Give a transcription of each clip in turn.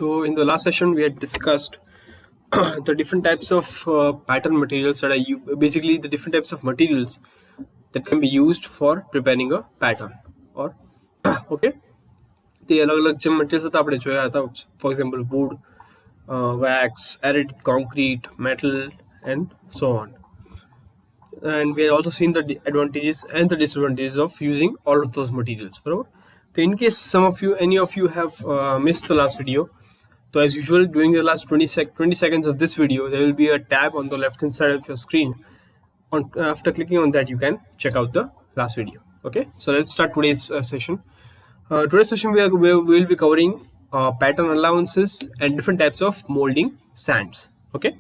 So in the last session, we had discussed the different types of pattern materials that are basically the different types of materials that can be used for preparing a pattern. Or okay, the अलग-अलग जो materials હતા આપણે જોયા હતા, for example, wood, wax, added concrete, metal, and so on. And we have also seen the advantages and the disadvantages of using all of those materials. Bro. So in case any of you have missed the last video, so as usual, during the last 20 seconds of this video, there will be a tab on the left hand side of your screen. After clicking on that, you can check out the last video. Okay, so let's start today's session. Today's session we will be covering pattern allowances and different types of molding sands. Okay,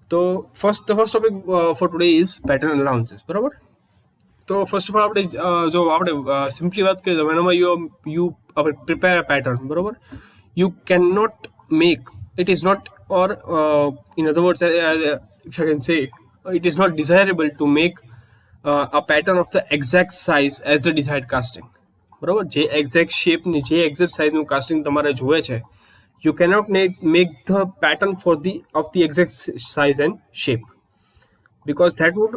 so the first topic for today is pattern allowances. बराबर? So first of all, जो आपने simply बात करें, whenever you prepare a pattern, बराबर? You cannot make it is not, or in other words, if I can say, it is not desirable to make a pattern of the exact size as the desired casting. બરાબર? જે exact shape ની જે exact size નું casting તમારે જોવે છે, you cannot make the pattern of the exact size and shape, because that would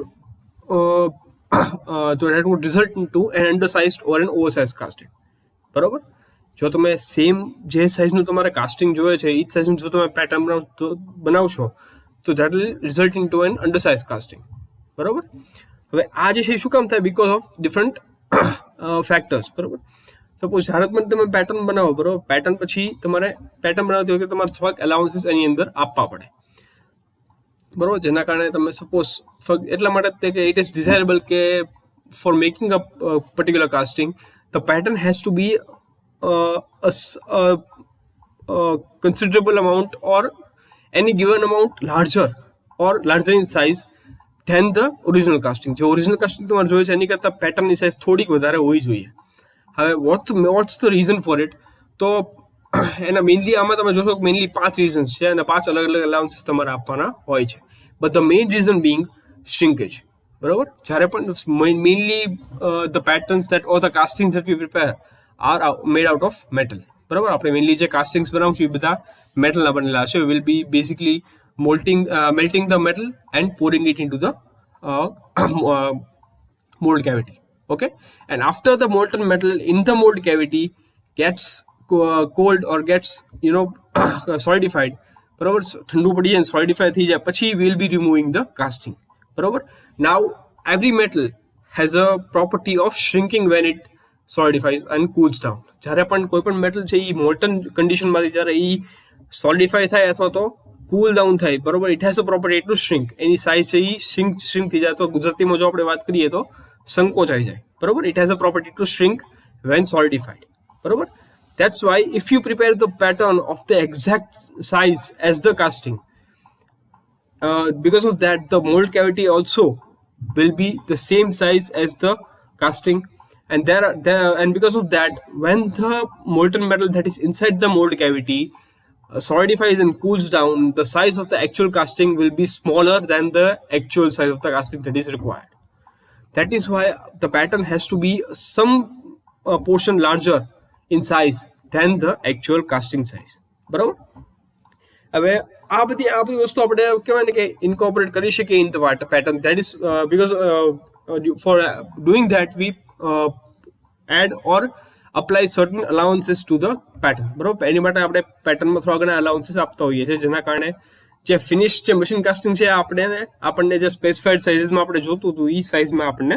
result into an undersized or an oversized casting. બરાબર? જો તમે સેમ જે સાઇઝનું તમારે કાસ્ટિંગ જોઈએ છે એ જ સાઇઝનું જો તમે પેટર્ન બનાવશો તો that will result into an undersize casting. બરાબર? હવે આ જે છે શું કામ થાય? Because of different factors. બરાબર? સપોઝ જ્યારે તમે પેટર્ન બનાવો, બરાબર, પેટર્ન પછી તમારે પેટર્ન બનાવતી વખતે તમારે થોડાક એલાઉન્સીસ એની અંદર આપવા પડે. બરાબર? જેના કારણે તમે સપોઝ એટલા માટે કે ઇટ ઇઝ ડિઝાયરેબલ કે for making a particular casting the pattern has to be a considerable amount or any given amount larger in size than the original casting. जो original casting તમારે જોઈએ છે એની કરતાં પેટર્નની સાઇઝ થોડીક વધારે હોવી જોઈએ. હવે what's the reason for it? તો એના મેઇનલી આમાં તમે જોશો કે મેઇનલી 5 રીઝન્સ છે અને 5 અલગ અલગ અલાઉન્સીસ તમારે આપવાના હોય છે. But the main reason being shrinkage. બરાબર? જ્યારે પણ mainly the patterns that or the castings that we prepare are made out of metal. બરાબર? આપણે મેઇનલી જે કાસ્ટિંગ્સ બનાવશું એ બધા મેટલના બનેલા છે. Will be basically melting the metal and pouring it into the mold cavity. Okay, and after the molten metal in the mold cavity gets cold or gets solidified, બરાબર, ઠંડુ પડી જાય, solidify થઈ જાય, પછી we'll be removing the casting. બરાબર? Now every metal has a property of shrinking when it solidifies and cools down. જ્યારે પણ કોઈ પણ મેટલ છે એ મોલ્ટન કન્ડિશનમાંથી જ્યારે એ સોલિડિફાય થાય અથવા તો કૂલ ડાઉન થાય, બરોબર, it has a property to shrink. એની સાઇઝ છે એ શ્રિંક થઈ જાય, તો ગુજરાતીમાં જો આપણે વાત કરીએ તો સંકોચાઈ જાય. બરોબર? It has a property to shrink when solidified. બરોબર? That's why if you prepare the pattern of the exact size as the casting, because of that the mold cavity also will be the same size as the casting. And and because of that, when the molten metal that is inside the mold cavity solidifies and cools down, the size of the actual casting will be smaller than the actual size of the casting that is required. That is why the pattern has to be some portion larger in size than the actual casting size. બરાબર? હવે આ બધી વસ્તુ આપણે કહેવાય ને કે incorporate કરી શકીએ in the pattern. That is because for doing that we add or apply certain allowances to the pattern. બરાબર? એની માટે આપણે પેટર્નમાં થોડા ઘણા અલાઉન્સીસ આપતા હોઈએ છીએ, જેના કારણે જે ફિનિશ જે મશીન કાસ્ટિંગ છે આપણને જે સ્પેસિફાઈડ સાઇઝમાં આપણે જોતું હતું એ સાઇઝમાં આપણને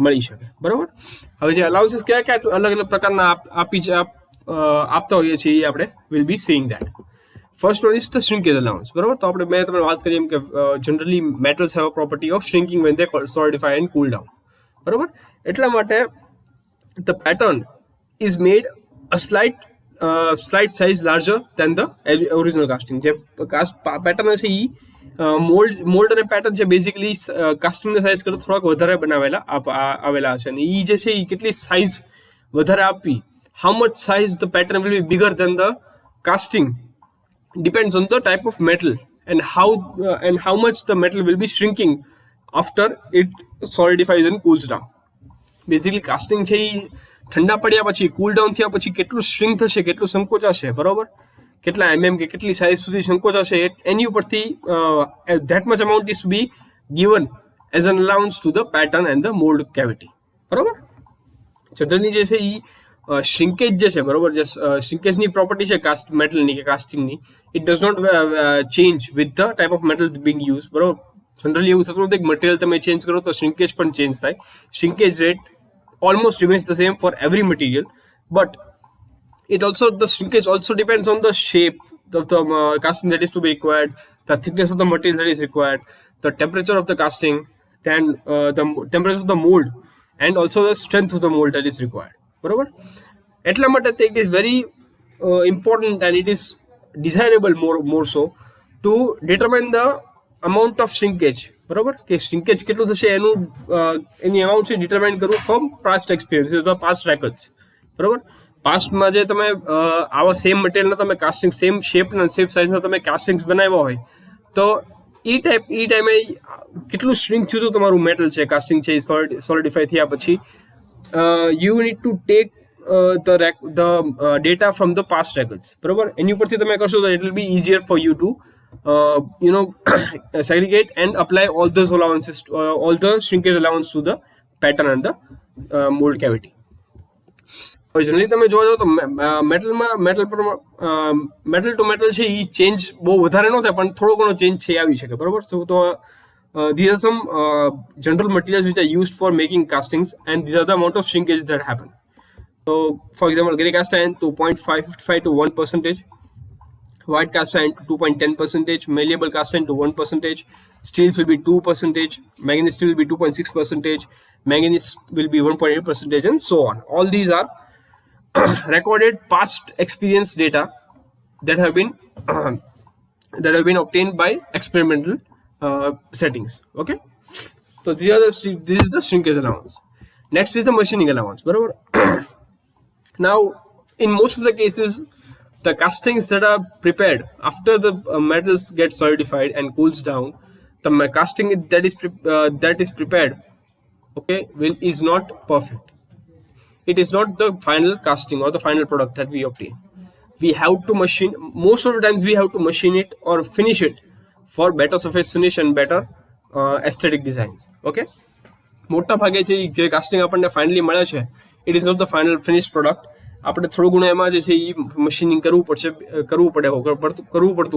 મળી શકે. બરાબર? હવે જે અલાઉન્સીસ કયા અલગ અલગ પ્રકારના આપતા હોઈએ છીએ એ આપણે will be seeing that. First one is the shrinkage allowance. બરાબર? તો આપણે મેં તમને વાત કરી એમ કે generally metals have a property of shrinking when they solidify and cool down. બરાબર? એટલા માટે the pattern is made a slight size larger than the original casting. જે પેટર્ન છે એ મોલ્ડ અને પેટર્ન છે બેઝિકલી કાસ્ટિંગના સાઇઝ કરતાં થોડાક વધારે આવેલા છે, અને એ જે છે એ કેટલી સાઇઝ વધારે આપવી, how much size the pattern will be bigger than the casting depends on the type of metal and how much the metal will be shrinking after it solidifies and cools down. Basically casting છે એ ઠંડા પડ્યા પછી cool down થયા પછી કેટલું shrink થશે, કેટલું સંકોચાશે, બરોબર, કેટલા mm કે કેટલી સાઇઝ સુધી સંકોચ હશે એની ઉપરથી that much amount is to be given as an allowance to the pattern and the mold cavity. બરોબર. જનરલી જે છે એ શ્રિંકેજ જે છે બરોબર, જે શ્રિંકેજની પ્રોપર્ટી છે કાસ્ટ મેટલની કે કાસ્ટિંગની, it does not change with the type of metal being use. બરોબર, જનરલી એવું થતું નથી કે મટીરિયલ તમે ચેન્જ કરો તો શ્રિંકેજ પણ ચેન્જ થાય. શ્રિંકેજ rate almost remains the same for every material, but the shrinkage also depends on the shape of the casting that is to be required, the thickness of the material that is required, the temperature of the casting, then the temperature of the mold, and also the strength of the mold that is required. બરોબર, એટલા માટે it is very important and it is desirable more so to determine the amount of shrinkage. બરોબર, કે shrinkage કેટલું થશે એની amount છે determine કરવું from past experience, past records. બરોબર, પાસ્ટમાં જે તમે આવા સેમ મટીરિયલના તમે કાસ્ટિંગ સેમ શેપના સેમ સાઇઝના તમે કાસ્ટિંગ્સ બનાવ્યા હોય તો એ ટાઈમે કેટલું શ્રિંક થયું હતું તમારું મેટલ છે, કાસ્ટિંગ છે સોલિડિફાઈ થયા પછી, you need to take the data from the past records. બરોબર, એની ઉપરથી તમે કરશો તો it will be easier for you to segregate and apply all those allowances, all the shrinkage allowance to the pattern and the mold cavity. Generally તમે જોવા જાઓ તો metal two metal છે એ ચેન્જ બહુ વધારે ન થાય, પણ થોડો ઘણો ચેન્જ છે આવી શકે. બરોબર, તો these are some general materials which are used for making castings, and these are the amount of shrinkage that happen. So for example, grey cast iron to 0.55 to 1%, white cast iron to 2.10%, malleable cast iron to 1%, steels will be 2%, manganese steel will be 2.6%, manganese will be 1.8%, and so on. All these are recorded past experience data that have been obtained by experimental settings. Okay, so this is the shrinkage allowance. Next is the machining allowance. Barabar. Now, in most of the cases, the castings that are prepared after the metals get solidified and cools down, the casting that is prepared, okay, is not perfect. It is not the final casting or the final product that we obtain. We have to machine, most of the times we have to machine it or finish it for better surface finish and better aesthetic designs. Okay, મોટા ભાગે છે જે casting આપણને finally મળે છે, it is not the final finish product. આપણે થોડું ઘણું એમાં જે છે એ મશીનિંગ કરવું પડતું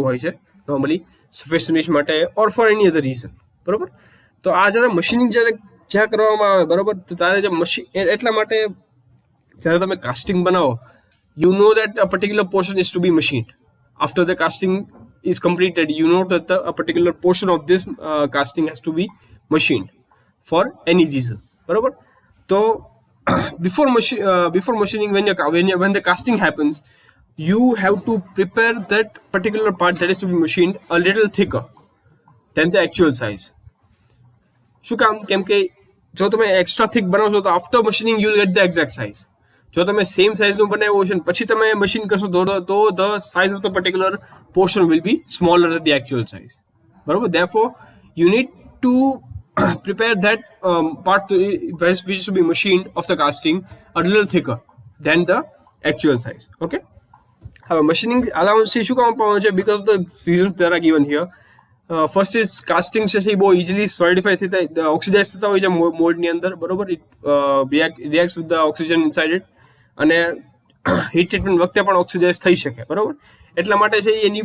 હોય છે નોર્મલી સરફેસ ફિનિશ માટે ઓર ફોર એની અધર રીઝન. બરોબર, તો આ જ્યારે મશીનિંગ જ્યાં કરવામાં આવે, બરોબર, તો તારે જે એટલા માટે જ્યારે તમે કાસ્ટિંગ બનાવો, you know that a particular portion is to be machined. After the casting is completed, you know that a particular portion of this casting has to be machined for any reason. Barabar? So before machining, when the casting happens, you have to prepare that particular part that is to be machined a little thicker than the actual size. શું કામ? કેમ કે જો તમે extra thick બનાવશો તો after machining you will get the exact size. જો તમે સેમ સાઇઝનું બનાવ્યું છે પછી તમે મશીન કરશો તો the size of the particular portion will be smaller than the actual size. બરાબર, therefore you need to prepare that part which is to be machined of the casting a little thicker than the actual size. Okay, હવે machining allowance શું કામ આપવામાં છે? because of the reasons that are given here. First is casting છે એ બહુ easily સોલિડિફાઈ થતા oxidise થતા હોય છે મોલ્ડની અંદર. બરોબર, it reacts with the oxygen inside it, અને હીટ ટ્રીટમેન્ટ વખતે પણ ઓક્સિડાઇઝ થઈ શકે. બરોબર, એટલા માટે છે એની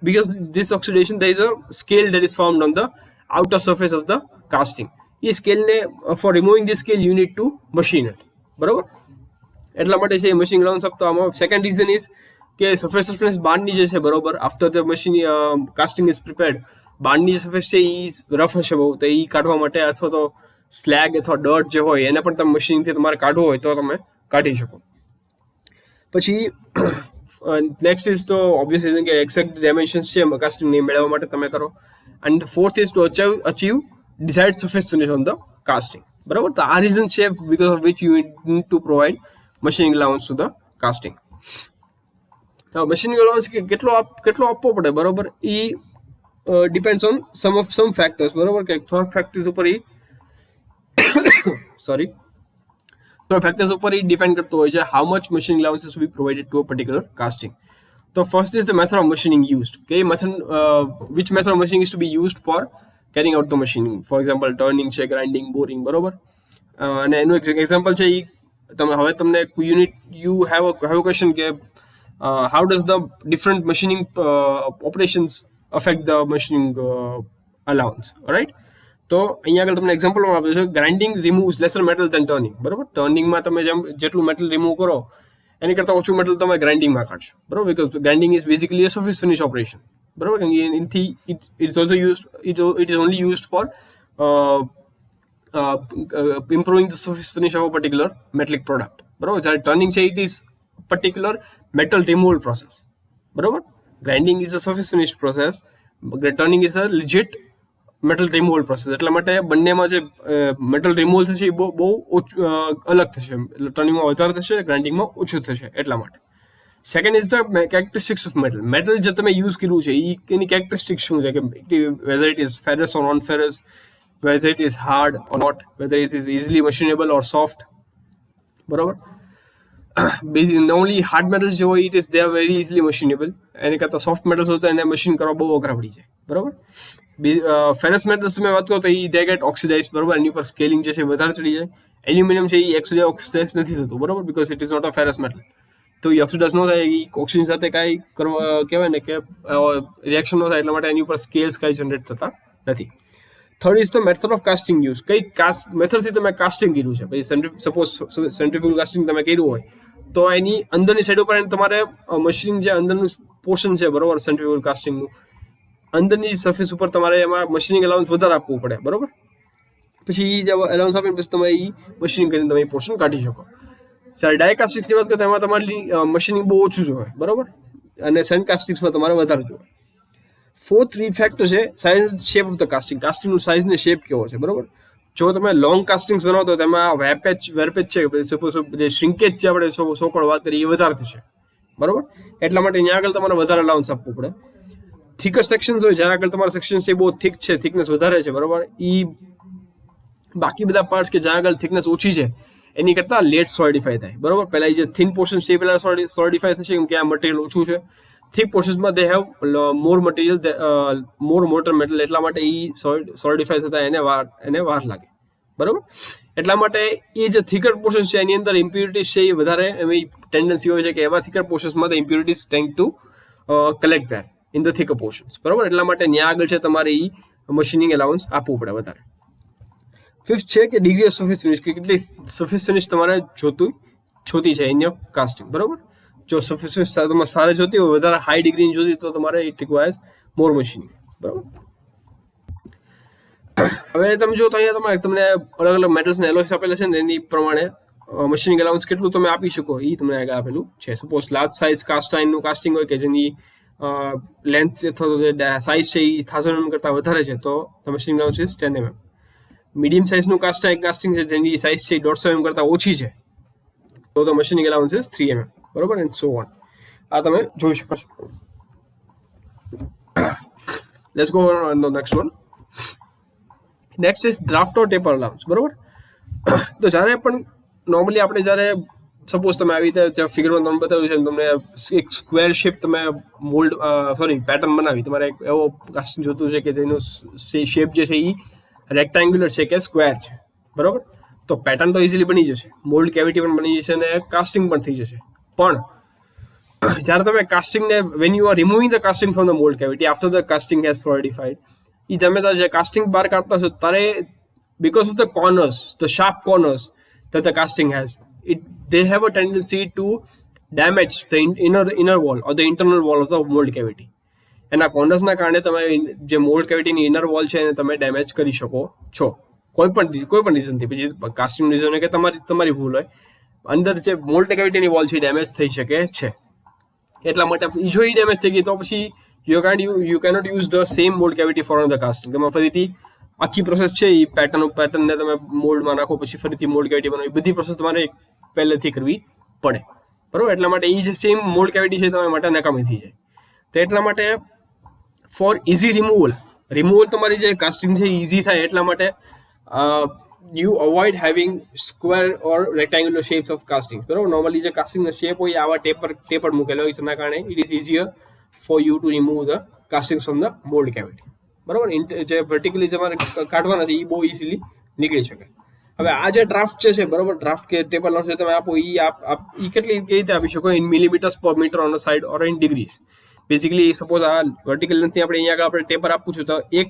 because this oxidation there is a scale that is formed on the outer surface of the casting. A સ્કેલને for removing this scale you need to machine it. બરોબર, એટલા માટે છે મશીન અલાઉન્સ આપતો. આમાં સેકન્ડ રીઝન ઇઝ કે surface roughness બહારની જે છે, બરોબર, after the machine casting is prepared, બહારની જે સરફેસ છે એ રફ હશે બહુ, તો એ કાઢવા માટે અથવા તો સ્લેગ અથવા ડર્ટ જે હોય એને પણ તમે મશીનથી તમારે કાઢવો હોય તો તમે કાઢી શકો. પછી નેક્સ્ટ ઇઝ તો ઓબ્વિયસ રીઝન કે એક્ઝેક્ટ ડાયમેન્શન્સ છે કાસ્ટિંગની મેળવવા માટે તમે કરો. And fourth is to achieve desired surface finish on the casting. બરાબર, તો આ રીઝન છે because of which you need two provide machining allowance to the casting. Machining allowance કેટલો આપવો પડે, બરોબર, એ ડિપેન્ડ્સ ઓન સમ ફેક્ટર્સ. બરોબર, કે થોડા ફેક્ટર્સ ઉપર ડિપેન્ડ કરતો હોય છે how much machining allowances B provided to a particular casting. તો first is the method of machining used, કે which method of machining is to be used for carrying out the machining. For example turning છે, grinding, boring, બરોબર. અને એનું example છે એ હવે તમને you have a question કે how does the different machining operations affect the machining allowance, right? તો અહીંયા આગળ તમને એક્ઝામ્પલ આપ્યું છે, grinding removes lesser metal then turning, બરોબર. ટર્નિંગમાં તમે જેટલું મેટલ રિમૂવ કરો એની કરતાં ઓછું મેટલ તમે ગ્રાઇન્ડિંગમાં કાઢશો, બરોબર. Because grinding is basically a surface finish operation, બરોબર. એનાથી it is only used four improving the surface finish of a particular metallic product, બરોબર. જ્યારે ટર્નિંગ છે it is particular metal removal process, બરોબર. grinding is a surface finish process, turning is a legit metal removal process. એટલા માટે બંનેમાં જે metal removal થશે એ બહુ અલગ થશે, એટલે ટર્નિંગમાં વધારે થશે, ગ્રાઇન્ડિંગમાં ઓછું થશે, એટલા માટે. Second is the characteristics of metal. Metal જે તમે યુઝ કર્યું છે એની કેરેક્ટરિસ્ટિક્સ શું છે, કે weather it is ferrous or non ferrous, whether it is hard or not, whether it is easily machinable or soft, બરોબર. only hard metals જે હોય they are very easily machinable, એની કરતાં સોફ્ટ મેટલ્સ હોય તો એને મશીન કરવા બહુ અઘરા પડી જાય, બરોબર. ફેરસ મેટલ્સ તમે વાત કરો તો they get oxidized, બરોબર. એની ઉપર સ્કેલિંગ જે છે વધારે ચડી જાય. એલ્યુમિનિયમ છે એ ઓક્સિડાઇઝ નથી થતું, બરોબર, because it is not a ferrous metal. તો એ ઓક્સિડાઇઝ ન થાય, એ ઓક્સિજન સાથે કાંઈ કહેવાય ને કે રિએક્શન ન થાય, એટલા માટે એની ઉપર સ્કેલ્સ કાંઈ જનરેટ થતા નથી. Third is the method of casting use. કઈ મેથડથી તમે કાસ્ટિંગ કર્યું છે, પછી સપોઝ સેન્ટ્રીફ્યુગલ કાસ્ટિંગ તમે કર્યું હોય તો એની અંદરની સાઈડ ઉપર તમારે મશીનિંગ જે અંદરનું પોર્શન છે, બરોબર, સેન્ટ્રીફ્યુગલ કાસ્ટિંગનું અંદરની સરફેસ ઉપર તમારે એમાં મશીનિંગ એલાઉન્સ વધારે આપવું પડે, બરોબર. પછી એ જે એલાઉન્સ આપીને પછી તમે એ મશીનિંગ કરીને તમે એ પોર્શન કાઢી શકો. જ્યારે ડાય કાસ્ટિંગ્સની વાત કરો તો એમાં તમારી મશીનિંગ બહુ ઓછું જોઈએ, બરોબર, અને સેન્ડ કાસ્ટિંગ્સમાં તમારે વધારે જોઈએ. ફોર્થ ફેક્ટર છે size shape of the casting. કાસ્ટિંગનું સાઇઝ ને શેપ કેવો છે, બરોબર. જો તમે લોંગ કાસ્ટિંગ્સ બનાવો તો તેમાં વેરપેચ છે, સપોઝ જે શ્રિંકેજ છે આપણે સોકોળ વાત કરીએ એ વધારે થશે, બરોબર. એટલા માટે અહીંયા આગળ તમારે વધારે અલાઉન્સ આપવું પડે. થિકર સેક્શન્સ હોય જ્યાં આગળ તમારા સેક્શન છે બહુ થિક છે, થિકનેસ વધારે છે, બરોબર, એ બાકી બધા પાર્ટ્સ કે જ્યાં આગળ થિકનેસ ઓછી છે એની કરતાં લેટ સોલિડિફાય થાય, બરોબર. પહેલાં એ જે થિન પોર્શન છે એ પહેલાં સોલિડિફાય થશે કેમ કે આ મટીરિયલ ઓછું છે. થિક પોર્શન્સમાં they have more material, more motor metal, એટલા માટે એ સોલિડિફાય થતા એને વાર લાગે, બરોબર. એટલા માટે એ જે થિકર પોર્શન છે એની અંદર ઇમ્પ્યુરિટીઝ છે એ વધારે એવી ટેન્ડન્સી હોય છે કે એવા થિકર પોર્શન્સમાં the impurities tend to collect there in the thicker portions, બરોબર. એટલા માટે ત્યાં આગળ છે તમારે એ મશીનિંગ એલાઉન્સ આપવું પડે વધારે. ફિફ્થ છે કે ડિગ્રી ઓફ સરફેસ ફિનિશ, કે કેટલી સરફેસ ફિનિશ તમારે જોતી છે ઇન યોર કાસ્ટિંગ, બરોબર. જો સરફેસ ફિનિશ તમારે સારી જોતી હોય, વધારે હાઈ ડિગ્રીની જોતી તો તમારે ઇટ રિક્વાયર્સ મોર મશીનિંગ, બરોબર. હવે તમે જો તો અહીંયા તમને અલગ અલગ મેટલ્સના એલોયસ આપેલા છે ને એની પ્રમાણે મશીનિંગ એલાઉન્સ કેટલું તમે આપી શકો એ તમને આગળ આપેલું છે. સપોઝ લાર્જ સાઇઝ કાસ્ટ આયર્નનું કાસ્ટિંગ હોય કે જેની લેન્થ અથવા જે સાઇઝ છે એ 1000 mm કરતાં વધારે છે તો machining allowance is 10 mm. Medium સાઇઝનું કાસ્ટિંગ છે જેની સાઇઝ છે 150 mm કરતાં ઓછી છે તો મશીનિંગ એલાઉન્સ ઇઝ 3 mm, બરોબર, એન્ડ સો ઓન. આ તમે જોઈ શકો છો. Let's go on the next one. Next is draft or taper allowance, બરોબર. તો જ્યારે પણ નોર્મલી આપણે જ્યારે સપોઝ તમે આવી રીતે ફિગરમાં તમને બતાવ્યું છે તમને એક સ્ક્વેર શેપ તમે પેટર્ન બનાવી, તમારે એક એવો કાસ્ટિંગ જોતું છે કે જેનો શેપ જે છે એ રેક્ટેંગ્યુલર છે કે સ્ક્વેર છે, બરોબર. તો પેટર્ન તો ઇઝીલી બની જશે, મોલ્ડ કેવિટી પણ બની જશે અને કાસ્ટિંગ પણ થઈ જશે. પણ જ્યારે તમે કાસ્ટિંગને when you are removing the casting from the mould cavity after the casting has solidified, એ તમે જે કાસ્ટિંગ બહાર કાઢતા છો ત્યારે because of the corners, the sharp corners that the casting has, they have a tendency to damage the inner wall or the internal wall of the mold cavity. એના કોર્નર્સના કારણે તમે જે મોલ્ડ કેવિટીની ઇનર વોલ છે એને તમે damage કરી શકો છો કોઈ પણ રીઝનથી. પછી કાસ્ટિંગ રીઝન હોય કે તમારી ભૂલ હોય, અંદર જે મોલ્ડ કેવિટીની વોલ છે ડેમેજ થઈ શકે છે. એટલા માટે જો એ ડેમેજ થઈ ગઈ તો પછી you cannot use the same mould cavity for the casting. તમે ફરીથી આખી પ્રોસેસ છે એ પેટર્નને તમે મોલ્ડમાં નાખો, પછી ફરીથી મોલ્ડ કેવિટી બનાવો, બધી પ્રોસેસ તમારે પહેલેથી કરવી પડે, બરાબર. એટલા માટે એ જે સેમ મોલ્ડ કેવિટી છે તમારા માટે નકામી થઈ જાય. તો એટલા માટે ફોર ઇઝી રિમૂવલ તમારી જે કાસ્ટિંગ છે ઇઝી થાય એટલા માટે you avoid having square or rectangular shapes of castings. બરોબર, નોર્મલી જે કાસ્ટિંગનો શેપ હોય આવા ટેપર મૂકેલો હોય, તેના કારણે it is easier for you to remove the castings from the mould cavity. બરોબર, જે વર્ટિકલી તમારે કાઢવાના છે એ બહુ ઇઝીલી નીકળી શકે. હવે આ જે ડ્રાફ્ટ છે બરોબર, ડ્રાફ્ટ કે ટેપર લાઉન્સ તમે આપો એ કેટલી રીતે આપી શકો? In millimetres per metre on the side or in degrees. Basically suppose આ વર્ટિકલ લેન્થની આપણે અહીંયા આગળ આપણે ટેપર આપવું છું, તો એક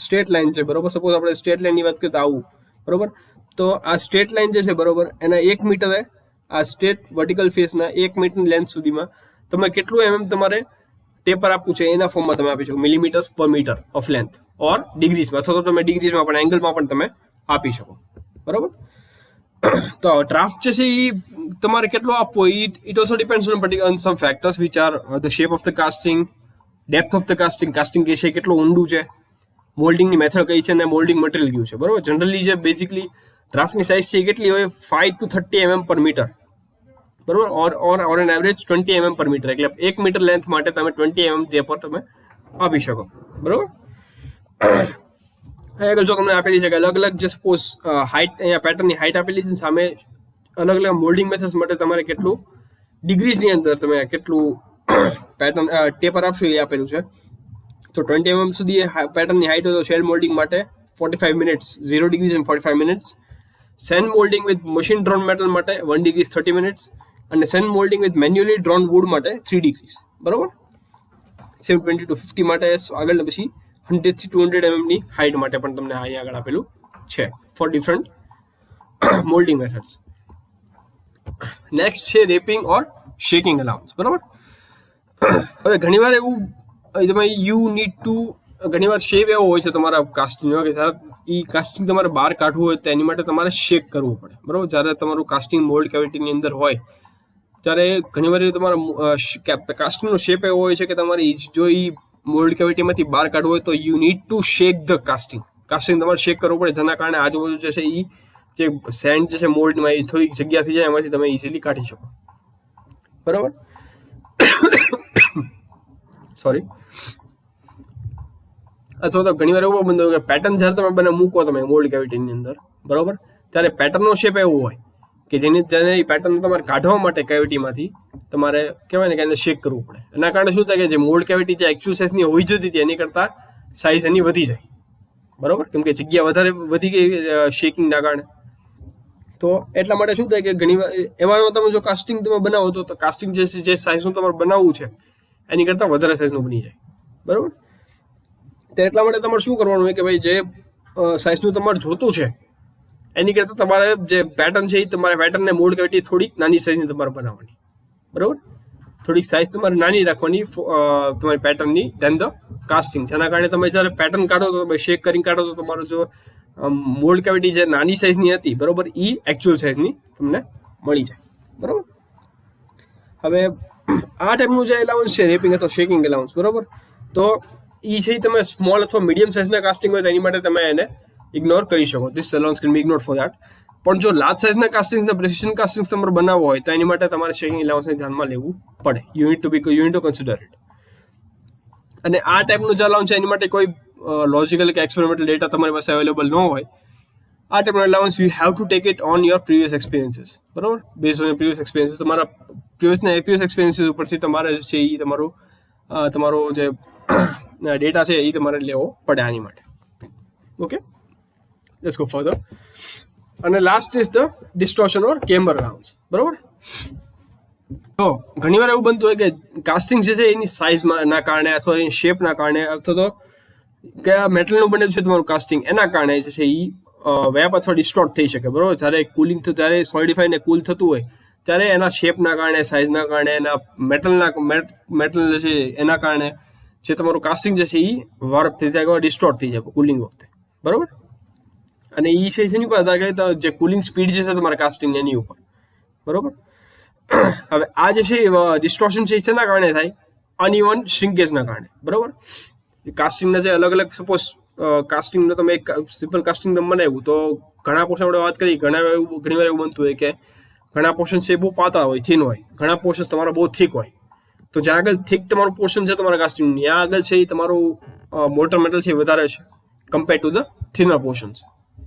સ્ટ્રેટ લાઇન છે બરોબર, સપોઝ આપણે સ્ટ્રેટ લાઇનની વાત કરીએ તો આવું બરોબર, તો આ સ્ટ્રેટ લાઇન જે છે બરોબર, એના 1 મીટરે આ સ્ટ્રેટ વર્ટિકલ ફેસના 1 મીટરની લેન્થ સુધીમાં તમે કેટલું તમારે ટેપર આપવું છે એના ફોર્મમાં તમે આપી શકો, મિલીમીટર્સ પર મીટર ઓફ લેન્થ ઓર ડિગ્રીઝમાં, અથવા તો તમે ડિગ્રીઝમાં પણ એંગલમાં પણ તમે આપી શકો. બરોબર, તો ડ્રાફ્ટ જે છે એ તમારે કેટલો આપવો, it also depends on some factors which are the shape of the casting, depth of the casting કે છે કેટલું ઊંડું છે, મોલ્ડિંગની મેથડ કઈ છે, અને મોલ્ડિંગ મટીરિયલ કયું છે. બરોબર, જનરલી જે બેઝિકલી ડ્રાફ્ટની સાઇઝ છે એ કેટલી હોય, 5 to 30 mm પર મીટર. બરોબર, ઓર એન એવરેજ 20 mm પર મીટર, એટલે 1 મીટર લેન્થ માટે તમે 20 mm ટેપર તમે આપી શકો. બરોબર, આગળ જો તમને આપેલી છે કે અલગ અલગ જે સપોઝ હાઇટ, અહીંયા પેટર્નની હાઇટ આપેલી છે, સામે અલગ અલગ મોલ્ડિંગ મેથડ્સ માટે તમારે કેટલું ડિગ્રીઝની અંદર તમે કેટલું પેટર્ન ટેપર આપશો એ આપેલું છે. તો 20 mm સુધી પેટર્નની હાઇટ હોય તો શેલ મોલ્ડિંગ માટે 45 minutes 0 degrees and 45 minutes. Sand moulding with machine drawn metal માટે 1 degrees 30 minutes. અને sand moulding with manually drawn wood માટે 3 degrees. બરોબર, 720 to 50 માટે આગળ, પછી 100 થી 200 mm ની હાઇટ માટે પણ તમને અહીંયા આગળ આપેલું છે for different moulding methods. Next છે રેપિંગ ઓર શેકિંગ અલાઉન્સ. બરોબર, હવે ઘણીવાર એવું તમે યુ નીડ ટુ, ઘણીવાર શેપ એવો હોય છે તમારા કાસ્ટિંગનો કે જ્યારે એ કાસ્ટિંગ તમારે બહાર કાઢવું હોય તો એની માટે તમારે શેક કરવું પડે. બરાબર, જ્યારે તમારું કાસ્ટિંગ મોલ્ડ કેવિટીની અંદર હોય ત્યારે ઘણીવાર તમારા કાસ્ટિંગનો શેપ એવો હોય છે કે તમારે જો એ મોલ્ડ કેવિટીમાંથી બહાર કાઢવું હોય તો you need two shake the casting તમારે શેક કરવું પડે, જેના કારણે આજુબાજુ જે છે એ જે સેન્ડ જે છે મોલ્ડમાં એ થોડીક જગ્યા થઈ જાય, એમાંથી તમે ઇઝીલી કાઢી શકો. બરાબર, સોરી. અથવા તો ઘણી વાર એવું બનતું કે પેટર્ન જ્યારે તમે મૂકો તમે મોલ્ડ કેવિટીની અંદર બરોબર, ત્યારે પેટર્નનો શેપ એવો હોય કે જેની તેને એ પેટર્ન તમારે કાઢવા માટે કેવિટીમાંથી તમારે કહેવાય ને કે એને શેક કરવું પડે. એના કારણે શું થાય કે જે મોલ્ડ કેવિટી જે એકચ્યુઅલ સાઇઝની હોઈ જતી હતી એની કરતાં સાઇઝ એની વધી જાય. બરોબર, કેમ કે જગ્યા વધારે વધી ગઈ શેકિંગના કારણે. તો એટલા માટે શું થાય કે ઘણી વાર એમાં તમે જો કાસ્ટિંગ તમે બનાવો તો કાસ્ટિંગ જે સાઇઝનું તમારે બનાવવું છે એની કરતાં વધારે સાઇઝનું બની જાય. બરોબર, તો એટલા માટે તમારે શું કરવાનું હોય કે ભાઈ જે સાઇઝનું તમારે જોતું છે એની કરતાં તમારે જે પેટર્ન છે એ તમારે પેટર્નને મોલ્ડ કેવિટી થોડીક નાની સાઇઝની તમારે બનાવવાની. બરોબર, થોડીક સાઇઝ તમારે નાની રાખવાની તમારી પેટર્નની ધેન ધ કાસ્ટિંગ, જેના કારણે તમે જ્યારે પેટર્ન કાઢો તો તમે શેક કરીને કાઢો તો તમારો જો મોલ્ડ કેવિટી જે નાની સાઇઝની હતી બરોબર એ એકચ્યુઅલ સાઇઝની તમને મળી જાય. બરોબર, હવે આ ટાઈપનું જે એલાઉન્સ છે રેપિંગ અથવા શેકિંગ એલાઉન્સ બરોબર, તો એ છે તમે સ્મોલ અથવા મીડિયમ સાઇઝના કાસ્ટિંગ હોય તો એની માટે તમે એને ઇગ્નોર કરી શકો. This allowance can be ignore for that. પણ જો લાર્જ સાઇઝના કાસ્ટિંગ્સ પ્રેસિઝન કાસ્ટિંગ્સ તમારે બનાવવો હોય તો એની માટે તમારે શેકિંગ એલાઉન્સને ધ્યાનમાં લેવું પડે. You need two consider it. અને આ ટાઈપનું જે અલાઉન્સ છે એની માટે કોઈ લોજિકલ કે એક્સપેરિમેન્ટલ ડેટા તમારી પાસે અવેલેબલ ન હોય, આ ટાઈપનો allowance you have to take it on your previous experiences. બરોબર, બેઝ ઓન પ્રીવિયસ એક્સપિરિયન્સીસ, તમારા પ્રીવિયસ એક્સપિરિયન્સીસ ઉપરથી તમારે છે એ તમારો જે ડેટા છે એ તમારે લેવો પડે આની માટે. Okay, let's go further. અને last is the distortion or camber allowance. બરોબર, તો ઘણીવાર એવું બનતું હોય કે કાસ્ટિંગ જે છે એની સાઇઝના કારણે અથવા એની શેપના કારણે અથવા તો કયા મેટલનું બનેલું છે તમારું કાસ્ટિંગ એના કારણે જે છે એ વેપ અથવા ડિસ્ટોર્ટ થઈ શકે. બરોબર, જ્યારે કુલિંગ જ્યારે સોલિડિફાઈ ને કુલ થતું હોય ત્યારે એના શેપના કારણે, સાઇઝના કારણે, એના મેટલ છે એના કારણે જે તમારું કાસ્ટિંગ જે છે એ વાર્પ થઈ જાય, ડિસ્ટોર્ટ થઈ જાય કુલિંગ વખતે. બરોબર, અને એ છે એની ઉપર આધાર કરે જે કુલિંગ સ્પીડ જે છે તમારા કાસ્ટિંગ એની ઉપર. બરોબર, હવે આ જે છે ડિસ્ટોર્શન છે શેના કારણે થાય? અનઇવન શ્રિંકેજના કારણે. બરોબર, કાસ્ટિંગના જે અલગ અલગ સપોઝ કાસ્ટિંગનો તમે એક સિમ્પલ કાસ્ટિંગ તમે બનાવ્યું તો ઘણા પોર્શન આપણે વાત કરી, ઘણી વાર એવું બનતું હોય કે ઘણા પોર્શન છે બહુ પાતળા હોય, થીન હોય, ઘણા પોર્શન તમારા બહુ થીક હોય. તો જ્યાં આગળ થીક તમારું પોર્શન છે તમારા કાસ્ટિંગનું ત્યાં આગળ છે એ તમારું મોલ્ટન મેટલ છે વધારે છે compare to the thinner portions.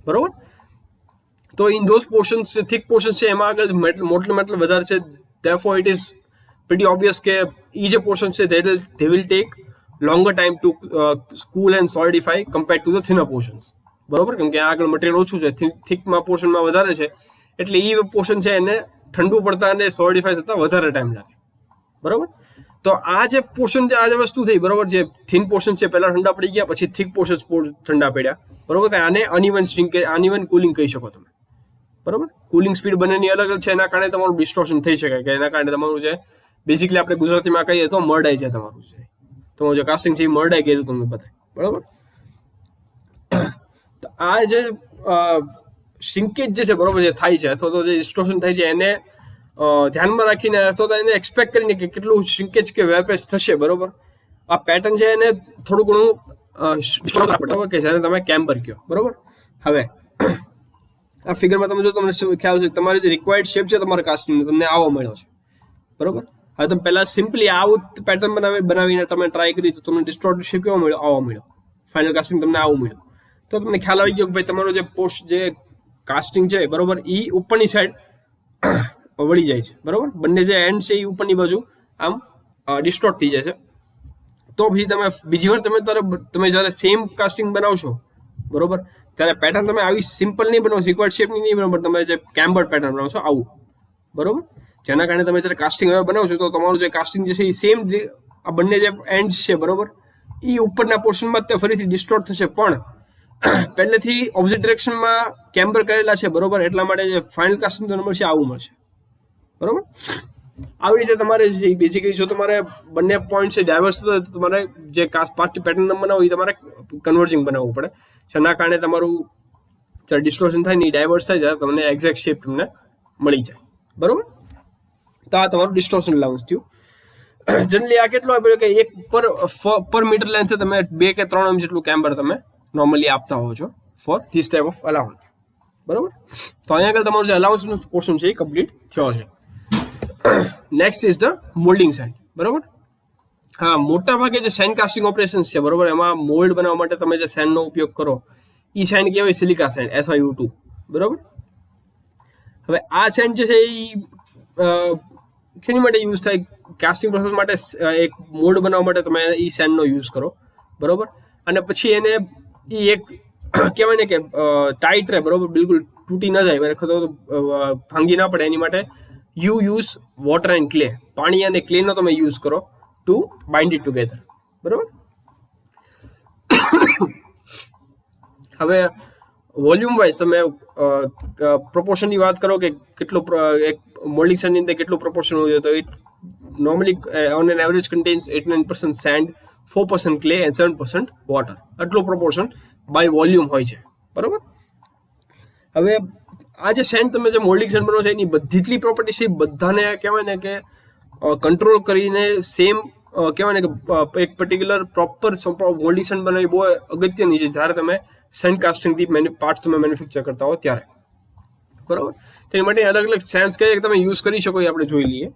બરોબર. તો in those portions thick portions છે એમાં આગળ મોલ્ટન મેટલ વધારે છે, therefore it is pretty obvious કે એ જે પોર્શન છે they will take longer time to cool and solidify compared to the thinner portions. બરોબર, કેમ કે આગળ મટીરિયલ ઓછું છે, થિકમાં પોર્શનમાં વધારે છે, એટલે એ પોર્શન છે એને ઠંડુ પડતા અને સોલિડિફાય થતા વધારે ટાઈમ લાગે. બરોબર. તો આ જે પોર્શન છે, આ જે વસ્તુ થઈ, બરોબર, જે થિન પોર્શન છે પહેલા ઠંડા પડી ગયા, પછી થિક પોર્શન ઠંડા પડ્યા. બરોબર, આને અનઇવન શ્રિંકેજ, અનઇવન કુલિંગ કહી શકો તમે. બરોબર, કુલિંગ સ્પીડ બંનેની અલગ અલગ છે, એના કારણે તમારું ડિસ્ટોર્શન થઈ શકે, કે એના કારણે તમારું જે બેઝિકલી આપણે ગુજરાતીમાં કહીએ તો મરડાઈ છે તમારું જે કાસ્ટિંગ છે એ મરડાઈ કર્યું તમને બતાય. બરોબર. તો આ જે શ્રિંકેજ જે છે, બરોબર, જે થાય છે અથવા તો જે ડિસ્ટોર્શન થાય છે એને ધ્યાનમાં રાખીને અથવા તો એને એક્સપેક્ટ કરીને કે કેટલું શ્રિંકેજ કે વેરપેસ થશે. બરોબર, આ પેટર્ન છે એને થોડું ઘણું બરોબર કે જેને તમે કેમ્બર કહો. બરોબર. હવે આ ફિગરમાં તમે જો તમને ખ્યાલ છે તમારી જે રિક્વાયર્ડ શેપ છે તમારા કાસ્ટિંગનો તમને આવો મળ્યો છે. બરોબર. હવે તમે પહેલા સિમ્પલી આવું પેટર્ન બનાવીને તમે ટ્રાય કરી તો તમને ડિસ્ટોર્ટેડ શેપ કેવો મળ્યો? આવો મળ્યો. ફાઇનલ કાસ્ટિંગ તમને આવું મળ્યું. તો તમને ખ્યાલ આવી ગયો કે ભાઈ તમારો જે જે કાસ્ટિંગ છે, બરોબર, એ ઉપરની સાઈડ વળી જાય છે. બરોબર, બંને જે એન્ડ છે એ ઉપરની બાજુ આમ ડિસ્ટોર્ટ થઈ જાય છે. તો પછી તમે બીજી વાર તમે જ્યારે સેમ કાસ્ટિંગ બનાવશો, બરોબર, ત્યારે પેટર્ન તમે આવી સિમ્પલ નહીં બનાવશો, રિક્વાયર્ડ શેપની નહીં બનાવો, તમે જે કેમ્બર્ડ પેટર્ન બનાવશો આવું. બરોબર, જેના કારણે તમે જ્યારે કાસ્ટિંગ હવે બનાવશો તો તમારું જે કાસ્ટિંગ જે છે એ સેમ આ બંને જે એન્ડ છે, બરોબર, એ ઉપરના પોર્શનમાં જ ફરીથી ડિસ્ટોર્ટ થશે, પણ પહેલેથી ઓપોઝિટ ડિરેક્શનમાં કેમ્બર કરેલા છે. બરોબર, એટલા માટે જે ફાઇનલ કાસ્ટિંગ નંબર છે આવું મળશે. બરોબર, આવી રીતે તમારે બેઝિકલી જો તમારે બંને પોઈન્ટ છે ડાયવર્સ થતો હોય તો તમારે જે પેટર્ન બનાવો એ તમારે કન્વર્જિંગ બનાવવું પડે, જેના કારણે તમારું જ્યારે ડિસ્ટોર્શન થાય ને એ ડાયવર્સ થાય ત્યારે તમને એક્ઝેક્ટ શેપ તમને મળી જાય. બરોબર, તો આ તમારું ડિસ્ટોર્શન અલાઉન્સ થયું. જનરલી આ કેટલું આપ્યું કે એક પર મીટર લેન્થ તમે 2 કે 3 જેટલું કેમ્બર તમે નોર્મલી આપતા હોવ છો for this type of allowance. બરોબર, તો અહીંયા આગળ તમારું જે અલાઉન્સનું પોર્શન છે એ કમ્પ્લીટ થયો છે. Next is the moulding side. બરોબર, હા, મોટા ભાગે જે સેન્ડ કાસ્ટિંગ ઓપરેશન્સ છે, બરોબર, એમાં મોલ્ડ બનાવવા માટે તમે જે સેન્ડનો ઉપયોગ કરો એ સેન્ડ કહેવાય સિલિકા સેન્ડ, SiO2. બરોબર. હવે આ સેન્ડ જે છે એ શેની માટે યુઝ થાય? કાસ્ટિંગ પ્રોસેસ માટે એક મોલ્ડ બનાવવા માટે તમે એ સેન્ડનો યુઝ કરો. બરોબર, અને પછી એને એ એક કહેવાય ને કે ટાઈટ રહે, બરોબર, બિલકુલ તૂટી ન જાય, ભાંગી ના પડે, એની માટે you use water and clay, પાણી અને ક્લેનો તમે યુઝ કરો ટુ બાઇન્ડ ઇટ ટુગેધર. બરોબર. હવે વોલ્યુમ વાઇઝ તમે પ્રોપોર્શનની વાત કરો કે કેટલું એક મોલ્ડિંગ સેન્ડની અંદર કેટલું પ્રોપોર્શન હોય, તો it normally on an average contains 89% send, 4% clay and 7% water. આટલું પ્રોપોર્શન બાય વોલ્યુમ હોય છે. બરોબર. હવે આ જે સેન્ડ તમે જે મોલ્ડિંગ સેન્ડ બનો છો એની બધી પ્રોપર્ટી છે બધાને કહેવાય ને કે કંટ્રોલ કરીને સેમ કહેવાય ને કે એક પર્ટિક્યુલર પ્રોપર મોલ્ડિંગ સેન્ડ બનાવવી બહુ અગત્યની છે જ્યારે તમે સેન્ડ કાસ્ટિંગથી પાર્ટ્સ તમે મેન્યુફેક્ચર કરતા હો ત્યારે. બરાબર, તેની માટે અલગ અલગ સેન્ડ્સ કઈ તમે યુઝ કરી શકો એ આપણે જોઈ લઈએ.